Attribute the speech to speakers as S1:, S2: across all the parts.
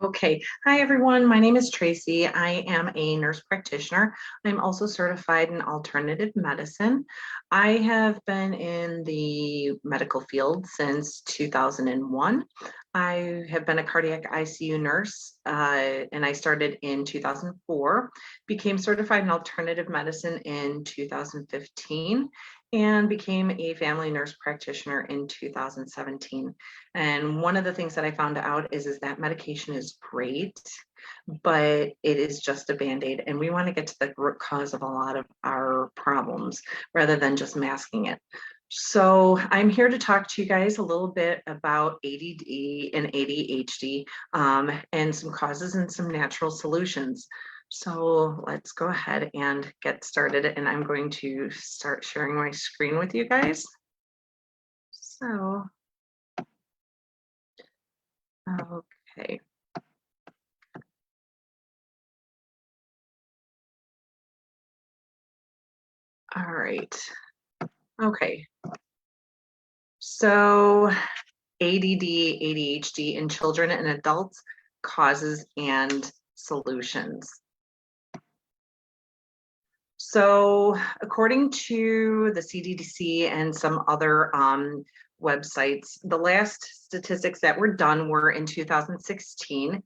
S1: Okay. Hi, everyone. My name is Tracy. I am a nurse practitioner. I'm also certified in alternative medicine. I have been in the medical field since 2001. I have been a cardiac ICU nurse, and I started in 2004, became certified in alternative medicine in 2015, and became a family nurse practitioner in 2017. And one of the things that I found out is that medication is great, but it is just a Band-Aid. And we want to get to the root cause of a lot of our problems rather than just masking it. So I'm here to talk to you guys a little bit about ADD and ADHD, and some causes and some natural solutions. So let's go ahead and get started. And I'm going to start sharing my screen with you guys. So, okay. All right. Okay. So ADD, ADHD in children and adults, causes and solutions. So according to the CDC and some other websites, the last statistics that were done were in 2016.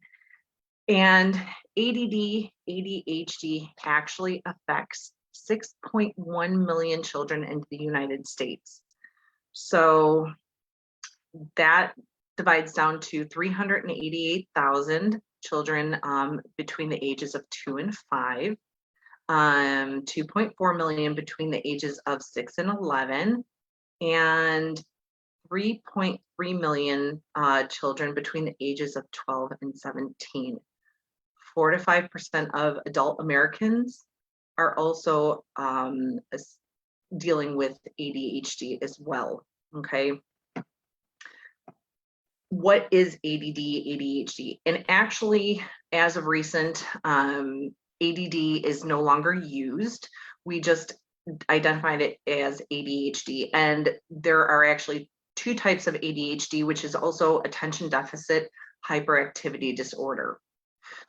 S1: And ADD, ADHD actually affects 6.1 million children in the United States. So that divides down to 388,000 children between the ages of 2 and 5, 2.4 million between the ages of 6 and 11, and 3.3 million children between the ages of 12 and 17. 4 to 5% of adult Americans are also dealing with ADHD as well. Okay. What is ADD, ADHD? And actually, as of recent, ADD is no longer used. We just identified it as ADHD. And there are actually two types of ADHD, which is also attention deficit hyperactivity disorder.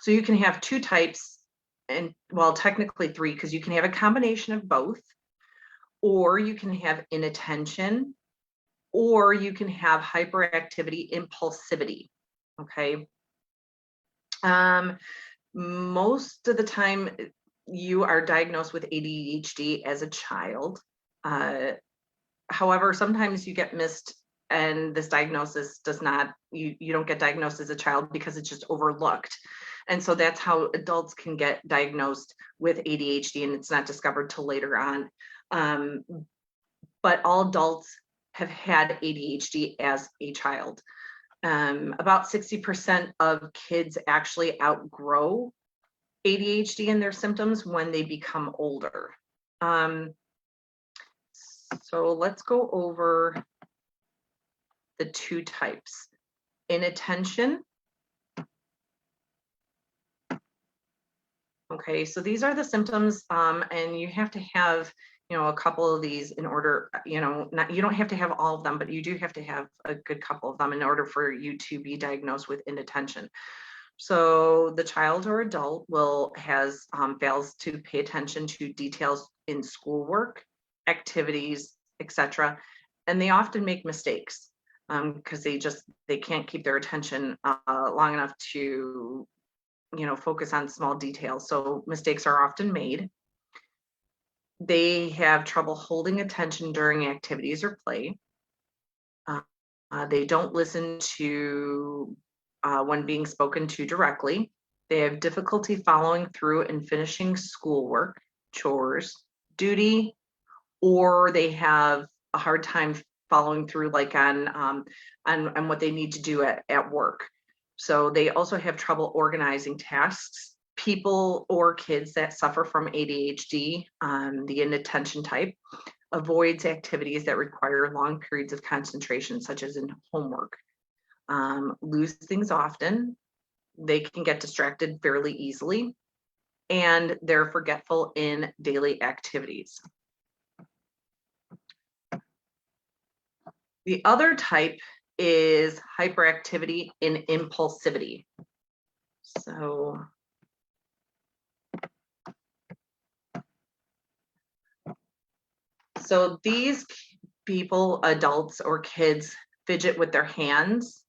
S1: So you can have two types, and well, technically three, because you can have a combination of both, or you can have inattention, or you can have hyperactivity impulsivity. Okay. Most of the time you are diagnosed with ADHD as a child. However, sometimes you get missed and this diagnosis does not, you don't get diagnosed as a child because it's just overlooked. And so that's how adults can get diagnosed with ADHD and it's not discovered till later on. But all adults have had ADHD as a child. About 60% of kids actually outgrow ADHD and their symptoms when they become older. So let's go over the two types. Inattention. Okay, so these are the symptoms, and you have to have, a couple of these in order, you don't have to have all of them, but you do have to have a good couple of them in order for you to be diagnosed with inattention. So the child or adult fails to pay attention to details in schoolwork, activities, etc. And they often make mistakes because they can't keep their attention long enough to focus on small details. So mistakes are often made. They have trouble holding attention during activities or play. They don't listen to when being spoken to directly. They have difficulty following through and finishing schoolwork, chores, duty, or they have a hard time following through like on what they need to do at work. So they also have trouble organizing tasks. People or kids that suffer from ADHD, the inattention type, avoids activities that require long periods of concentration, such as in homework. Lose things often. They can get distracted fairly easily, and they're forgetful in daily activities. The other type is hyperactivity and impulsivity. So these people, adults or kids, fidget with their hands.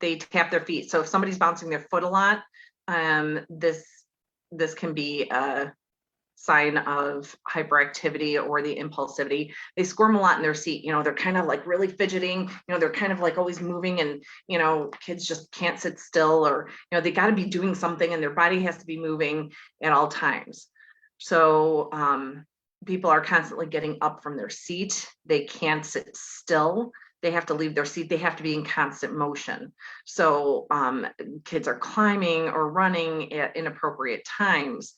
S1: They tap their feet. So if somebody's bouncing their foot a lot, this can be a sign of hyperactivity or the impulsivity. They squirm a lot in their seat. They're kind of like really fidgeting. They're kind of like always moving, and kids just can't sit still, or they got to be doing something, and their body has to be moving at all times. So people are constantly getting up from their seat. They can't sit still. They have to leave their seat. They have to be in constant motion. So kids are climbing or running at inappropriate times.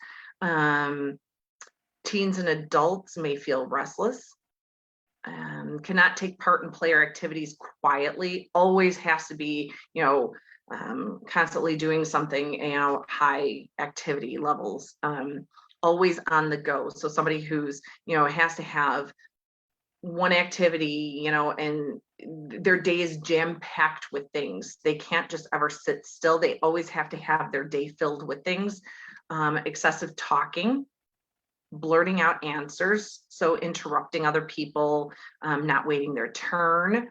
S1: Teens and adults may feel restless, cannot take part in player activities quietly, always has to be, constantly doing something, high activity levels, always on the go. So somebody who's, has to have one activity, and their day is jam-packed with things. They can't just ever sit still. They always have to have their day filled with things. Excessive talking, blurting out answers, so interrupting other people, not waiting their turn,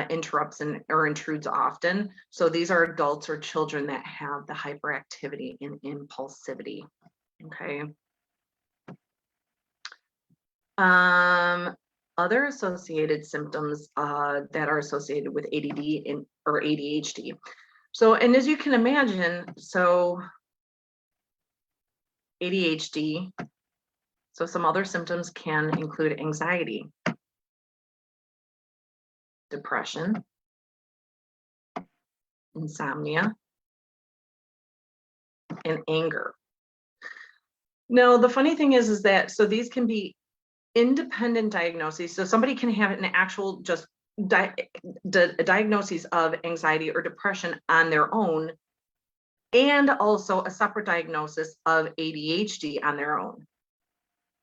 S1: interrupts or intrudes often. So these are adults or children that have the hyperactivity and impulsivity. Okay. Other associated symptoms that are associated with ADD or ADHD. So, and as you can imagine, so ADHD, so some other symptoms can include anxiety, depression, insomnia, and anger. Now, the funny thing is that, so these can be independent diagnoses. So somebody can have an actual just diagnosis of anxiety or depression on their own, and also a separate diagnosis of ADHD on their own.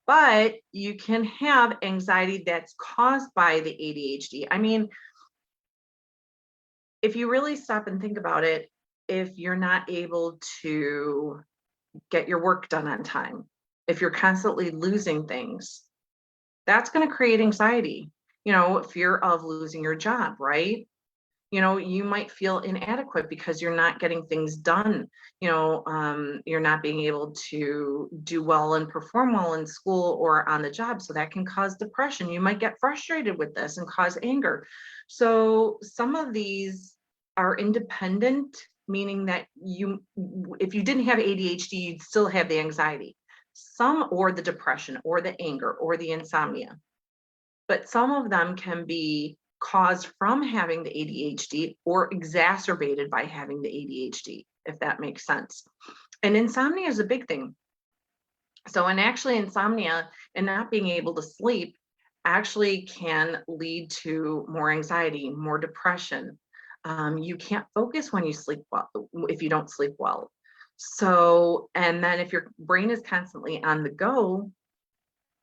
S1: But you can have anxiety that's caused by the ADHD. I mean, if you really stop and think about it, if you're not able to get your work done on time, if you're constantly losing things, that's going to create anxiety, fear of losing your job, right? You might feel inadequate because you're not getting things done. You're not being able to do well and perform well in school or on the job. So that can cause depression. You might get frustrated with this and cause anger. So some of these are independent, meaning that if you didn't have ADHD, you'd still have the anxiety, or the depression, or the anger, or the insomnia. But some of them can be caused from having the ADHD or exacerbated by having the ADHD, if that makes sense. And insomnia is a big thing. So, and actually insomnia and not being able to sleep actually can lead to more anxiety, more depression. You can't focus when you sleep well, if you don't sleep well. So, and then if your brain is constantly on the go,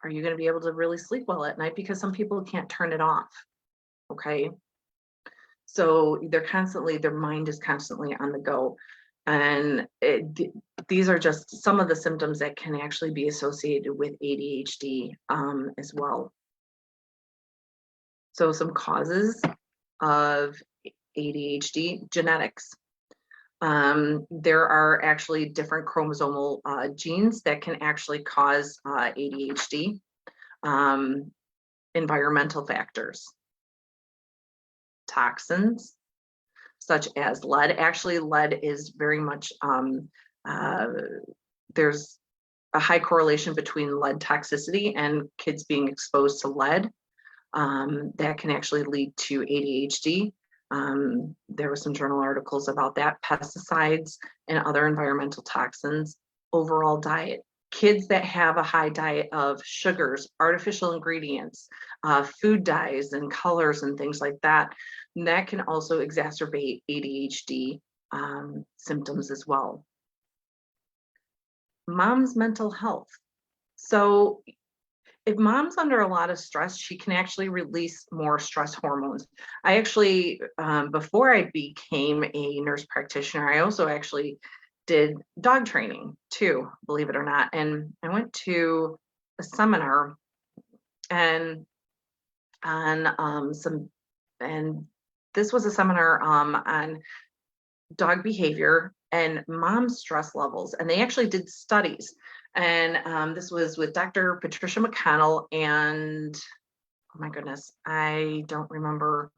S1: are you going to be able to really sleep well at night? Because some people can't turn it off. Okay. So their mind is constantly on the go. And these are just some of the symptoms that can actually be associated with ADHD as well. So some causes of ADHD: genetics. There are actually different chromosomal genes that can actually cause ADHD. Environmental factors, toxins such as lead. Actually, lead is very much, there's a high correlation between lead toxicity and kids being exposed to lead. That can actually lead to ADHD. There were some journal articles about that. Pesticides and other environmental toxins. Overall diet. Kids that have a high diet of sugars, artificial ingredients, food dyes and colors and things like that, that can also exacerbate ADHD symptoms as well. Mom's mental health. So if mom's under a lot of stress, she can actually release more stress hormones. I actually, before I became a nurse practitioner, I also actually did dog training too, believe it or not. And I went to a seminar and on some, and this was a seminar on dog behavior and mom stress levels. And they actually did studies. And this was with Dr. Patricia McConnell and, oh my goodness, I don't remember.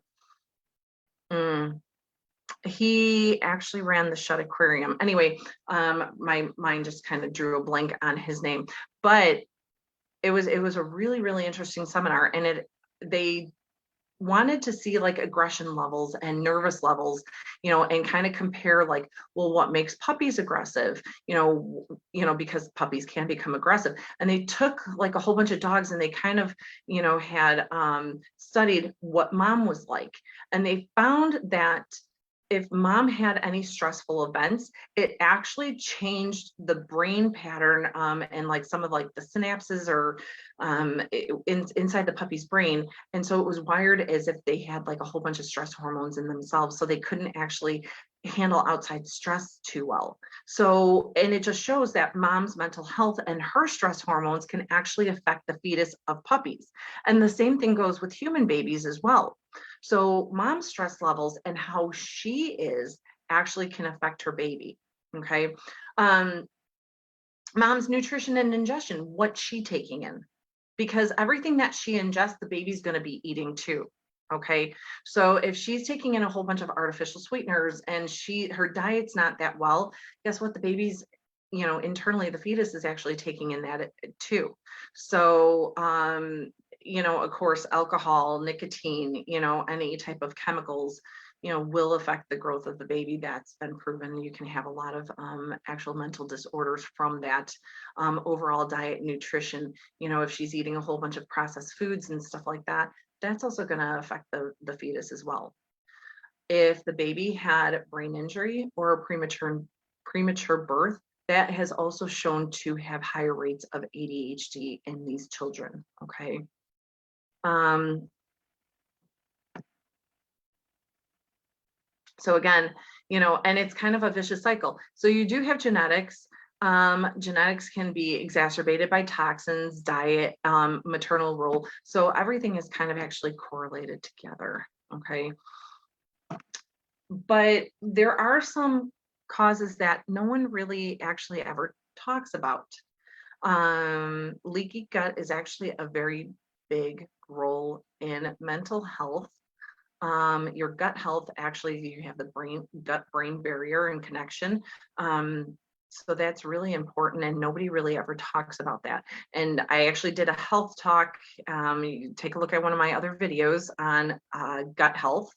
S1: He actually ran the Shut Aquarium. Anyway, my mind just kind of drew a blank on his name, but it was a really, really interesting seminar. And they wanted to see like aggression levels and nervous levels, and kind of compare like, well, what makes puppies aggressive, because puppies can become aggressive. And they took like a whole bunch of dogs and they kind of, had studied what mom was like. And they found that if mom had any stressful events, it actually changed the brain pattern, and like some of like the synapses or inside the puppy's brain. And so it was wired as if they had like a whole bunch of stress hormones in themselves. So they couldn't actually handle outside stress too well. So, and it just shows that mom's mental health and her stress hormones can actually affect the fetus of puppies. And the same thing goes with human babies as well. So mom's stress levels and how she is actually can affect her baby. Okay. Mom's nutrition and ingestion, what's she taking in? Because everything that she ingests, the baby's going to be eating too. Okay. So if she's taking in a whole bunch of artificial sweeteners and her diet's not that well, guess what? The baby's, internally the fetus is actually taking in that too. So, of course, alcohol, nicotine, any type of chemicals, will affect the growth of the baby. That's been proven. You can have a lot of actual mental disorders from that overall diet and nutrition. If she's eating a whole bunch of processed foods and stuff like that, that's also going to affect the fetus as well. If the baby had brain injury or a premature birth, that has also shown to have higher rates of ADHD in these children. Okay. So again, and it's kind of a vicious cycle. So you do have genetics. Genetics can be exacerbated by toxins, diet, maternal role. So everything is kind of actually correlated together. Okay. But there are some causes that no one really actually ever talks about. Leaky gut is actually a very big role in mental health. Your gut health, actually, you have the gut-brain barrier and connection. So that's really important, and nobody really ever talks about that. And I actually did a health talk. You take a look at one of my other videos on gut health.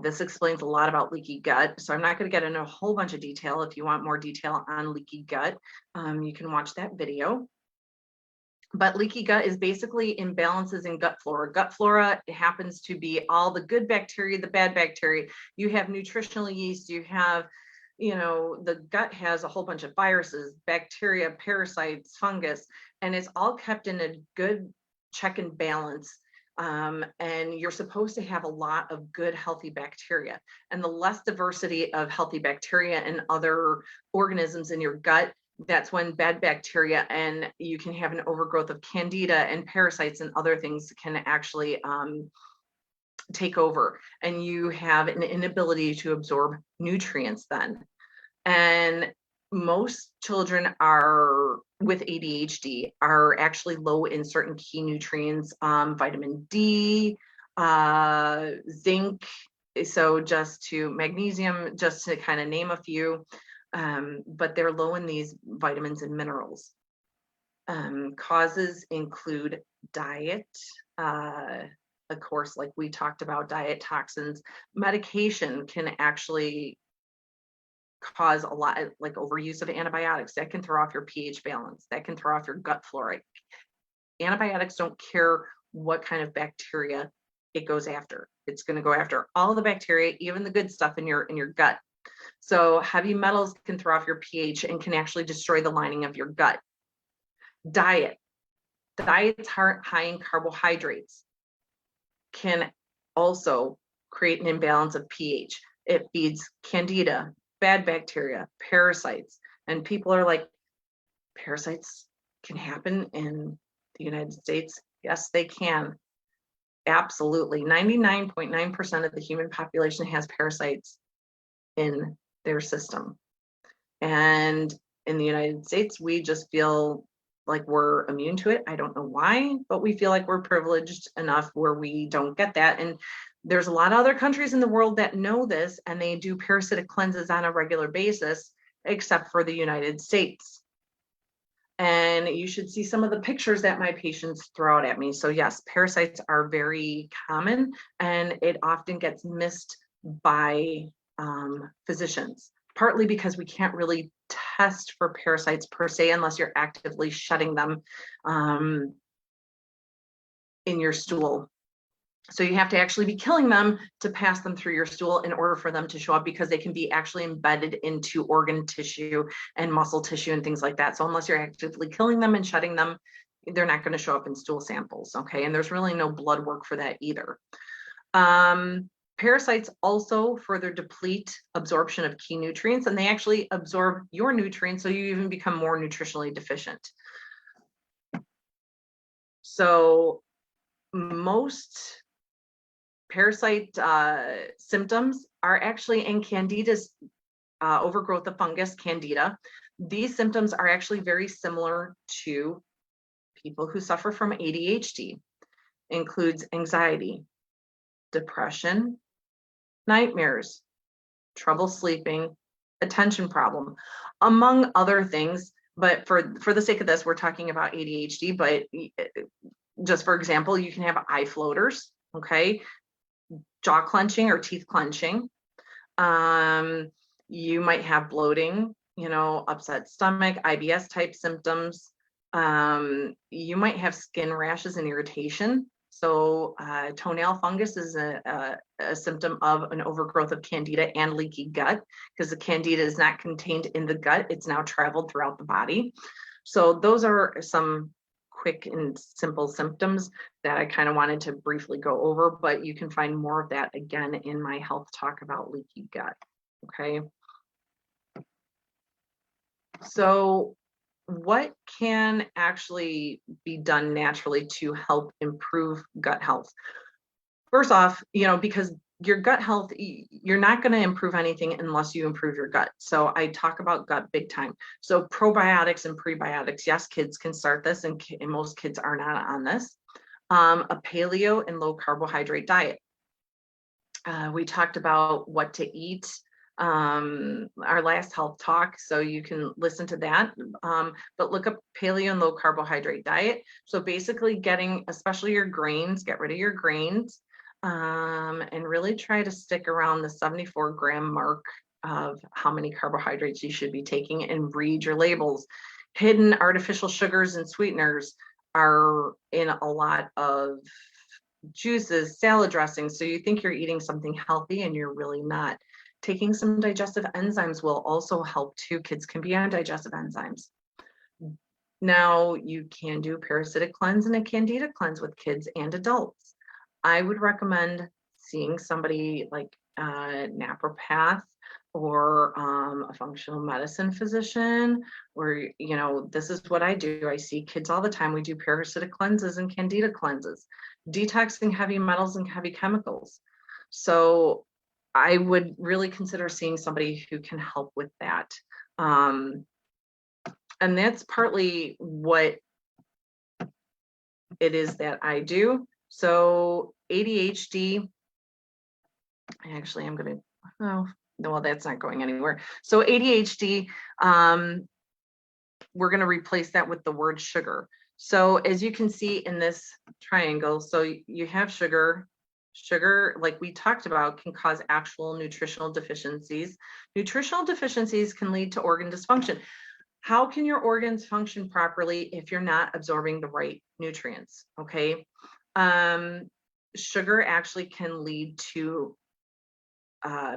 S1: This explains a lot about leaky gut. So I'm not going to get into a whole bunch of detail. If you want more detail on leaky gut, you can watch that video. But leaky gut is basically imbalances in gut flora. Gut flora happens to be all the good bacteria, the bad bacteria. You have nutritional yeast, you have, the gut has a whole bunch of viruses, bacteria, parasites, fungus, and it's all kept in a good check and balance. And you're supposed to have a lot of good, healthy bacteria. And the less diversity of healthy bacteria and other organisms in your gut, that's when bad bacteria, and you can have an overgrowth of candida and parasites and other things can actually take over, and you have an inability to absorb nutrients then. And most children are with ADHD are actually low in certain key nutrients, vitamin D, zinc, so magnesium, just to kind of name a few. But they're low in these vitamins and minerals. Causes include diet, of course, like we talked about, diet, toxins. Medication can actually cause a lot, like overuse of antibiotics. That can throw off your pH balance. That can throw off your gut flora. Antibiotics don't care what kind of bacteria it goes after. It's going to go after all the bacteria, even the good stuff in your gut. So heavy metals can throw off your pH and can actually destroy the lining of your gut. Diets high in carbohydrates can also create an imbalance of pH. It feeds candida bad bacteria, parasites. And people are like, parasites can happen in the United States? Yes, they can. Absolutely. 99.9% of the human population has parasites in their system. And in the United States, we just feel like we're immune to it. I don't know why, but we feel like we're privileged enough where we don't get that. And there's a lot of other countries in the world that know this, and they do parasitic cleanses on a regular basis, except for the United States. And you should see some of the pictures that my patients throw out at me. So yes, parasites are very common, and it often gets missed by physicians, partly because we can't really test for parasites per se unless you're actively shedding them in your stool. So you have to actually be killing them to pass them through your stool in order for them to show up, because they can be actually embedded into organ tissue and muscle tissue and things like that. So unless you're actively killing them and shedding them, they're not going to show up in stool samples. Okay. And there's really no blood work for that either. Parasites also further deplete absorption of key nutrients, and they actually absorb your nutrients, so you even become more nutritionally deficient. So most parasite symptoms are actually in Candida's overgrowth of fungus, Candida. These symptoms are actually very similar to people who suffer from ADHD. Includes anxiety, depression, nightmares, trouble sleeping, attention problem, among other things. But for the sake of this, we're talking about ADHD, but just for example, you can have eye floaters, okay? Jaw clenching or teeth clenching. You might have bloating, upset stomach, IBS type symptoms. You might have skin rashes and irritation. So toenail fungus is a symptom of an overgrowth of Candida and leaky gut, because the Candida is not contained in the gut. It's now traveled throughout the body. So those are some quick and simple symptoms that I kind of wanted to briefly go over, but you can find more of that again in my health talk about leaky gut. Okay. So what can actually be done naturally to help improve gut health? First off, because your gut health, you're not going to improve anything unless you improve your gut. So I talk about gut big time. So probiotics and prebiotics, yes, kids can start this, and most kids are not on this. A paleo and low carbohydrate diet. We talked about what to eat our last health talk, so you can listen to that, but look up paleo and low carbohydrate diet. So basically getting, especially your grains, get rid of your grains, and really try to stick around the 74-gram mark of how many carbohydrates you should be taking, and read your labels. Hidden artificial sugars and sweeteners are in a lot of juices, salad dressings, so you think you're eating something healthy and you're really not. Taking some digestive enzymes will also help too. Kids can be on digestive enzymes. Now you can do a parasitic cleanse and a candida cleanse with kids and adults. I would recommend seeing somebody like a naturopath or a functional medicine physician, or, this is what I do. I see kids all the time. We do parasitic cleanses and candida cleanses, detoxing heavy metals and heavy chemicals. So I would really consider seeing somebody who can help with that. And that's partly what it is that I do. So ADHD, actually I'm going to, oh, no, well, that's not going anywhere. So ADHD, we're going to replace that with the word sugar. So as you can see in this triangle, so you have sugar. Sugar, like we talked about, can cause actual nutritional deficiencies. Nutritional deficiencies can lead to organ dysfunction. How can your organs function properly if you're not absorbing the right nutrients? Okay. Sugar actually can lead to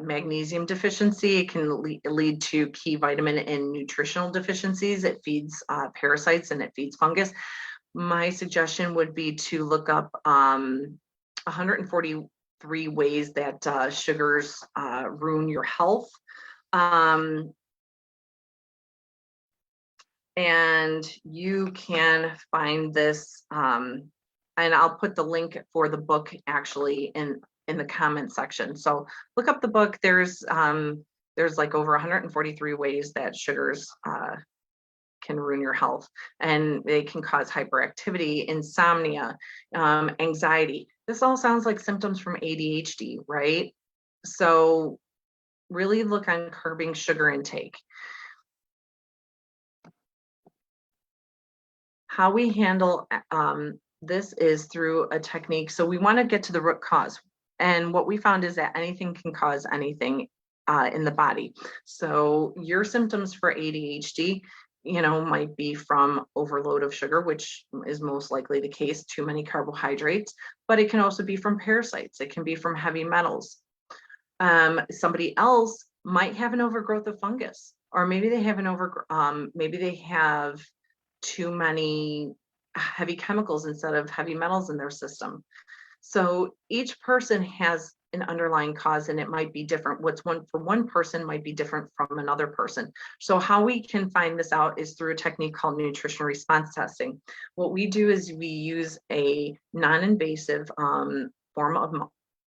S1: magnesium deficiency. It can lead to key vitamin and nutritional deficiencies. It feeds parasites and it feeds fungus. My suggestion would be to look up 143 ways that sugars ruin your health. And you can find this, and I'll put the link for the book actually in the comment section. So look up the book. There's like over 143 ways that sugars can ruin your health, and they can cause hyperactivity, insomnia, anxiety. This all sounds like symptoms from ADHD, right? So really look on curbing sugar intake. How we handle this is through a technique. So we want to get to the root cause. And what we found is that anything can cause anything in the body. So your symptoms for ADHD, might be from overload of sugar, which is most likely the case, too many carbohydrates, but it can also be from parasites. It can be from heavy metals. Somebody else might have an overgrowth of fungus, or maybe they have maybe they have too many heavy chemicals instead of heavy metals in their system. So each person has an underlying cause, and it might be different. What's one for one person might be different from another person. So how we can find this out is through a technique called nutrition response testing. What we do is we use a non-invasive form of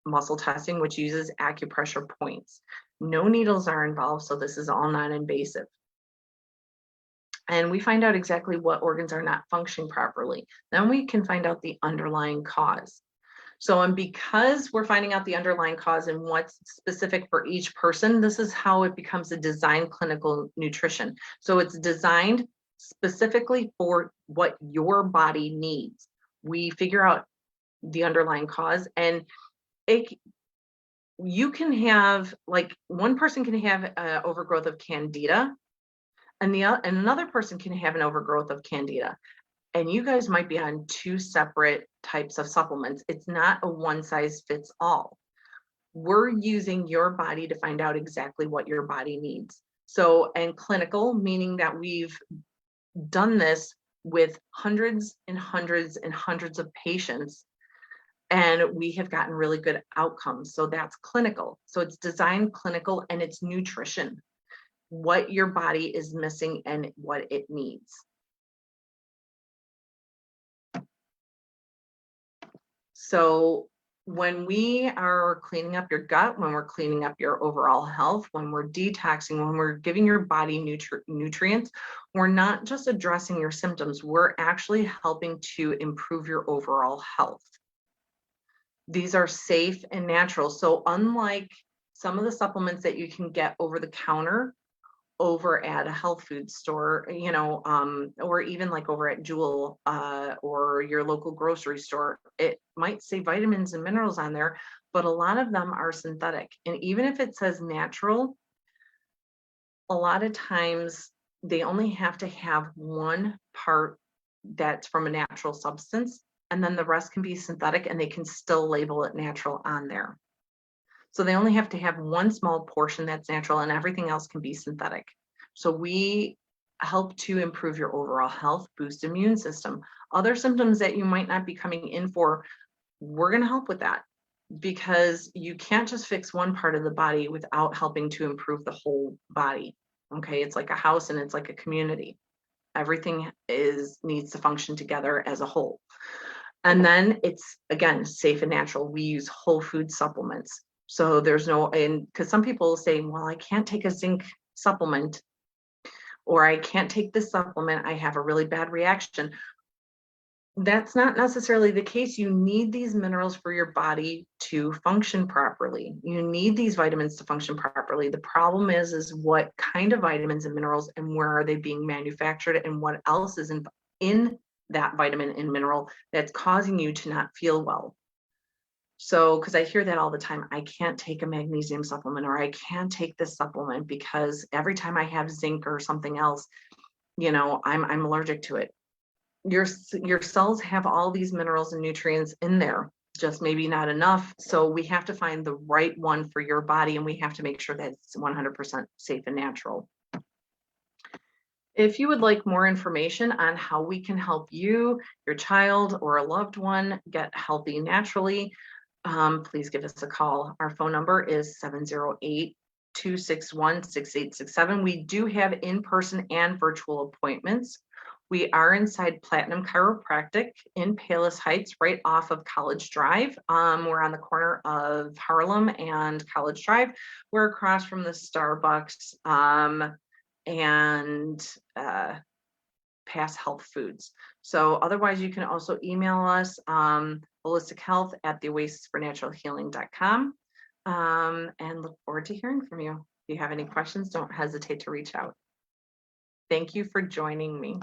S1: muscle testing, which uses acupressure points. No needles are involved, so this is all non-invasive. And we find out exactly what organs are not functioning properly. Then we can find out the underlying cause. So, and because we're finding out the underlying cause and what's specific for each person, this is how it becomes a designed clinical nutrition. So it's designed specifically for what your body needs. We figure out the underlying cause, and you can have, like, one person can have overgrowth of candida, and another person can have an overgrowth of candida, and you guys might be on two separate types of supplements. It's not a one size fits all. We're using your body to find out exactly what your body needs. So, and clinical, meaning that we've done this with hundreds and hundreds and hundreds of patients, and we have gotten really good outcomes. So that's clinical. So it's designed clinical, and it's nutrition, what your body is missing and what it needs. So when we are cleaning up your gut, when we're cleaning up your overall health, when we're detoxing, when we're giving your body nutrients, we're not just addressing your symptoms, we're actually helping to improve your overall health. These are safe and natural. So unlike some of the supplements that you can get over the counter, over at a health food store, or even like over at Jewel or your local grocery store, it might say vitamins and minerals on there, but a lot of them are synthetic. And even if it says natural, a lot of times they only have to have one part that's from a natural substance, and then the rest can be synthetic, and they can still label it natural on there. So they only have to have one small portion that's natural, and everything else can be synthetic. So we help to improve your overall health, boost immune system. Other symptoms that you might not be coming in for, we're going to help with that, because you can't just fix one part of the body without helping to improve the whole body. Okay, it's like a house, and it's like a community. Everything needs to function together as a whole. And then it's, again, safe and natural. We use whole food supplements. So there's because some people say, well, I can't take a zinc supplement, or I can't take this supplement, I have a really bad reaction. That's not necessarily the case. You need these minerals for your body to function properly. You need these vitamins to function properly. The problem is what kind of vitamins and minerals, and where are they being manufactured, and what else is in that vitamin and mineral that's causing you to not feel well. So, because I hear that all the time, I can't take a magnesium supplement, or I can't take this supplement because every time I have zinc or something else, I'm allergic to it. Your cells have all these minerals and nutrients in there, just maybe not enough. So we have to find the right one for your body, and we have to make sure that it's 100% safe and natural. If you would like more information on how we can help you, your child, or a loved one get healthy naturally, please give us a call. Our phone number is 261-6867. We do have in-person and virtual appointments. We are inside Platinum Chiropractic in Palos Heights, right off of College Drive. We're on the corner of Harlem and College Drive. We're across from the Starbucks and Pass Health Foods. So otherwise, you can also email us holistichealth@theoasisfornaturalhealing.com, and look forward to hearing from you. If you have any questions, don't hesitate to reach out. Thank you for joining me.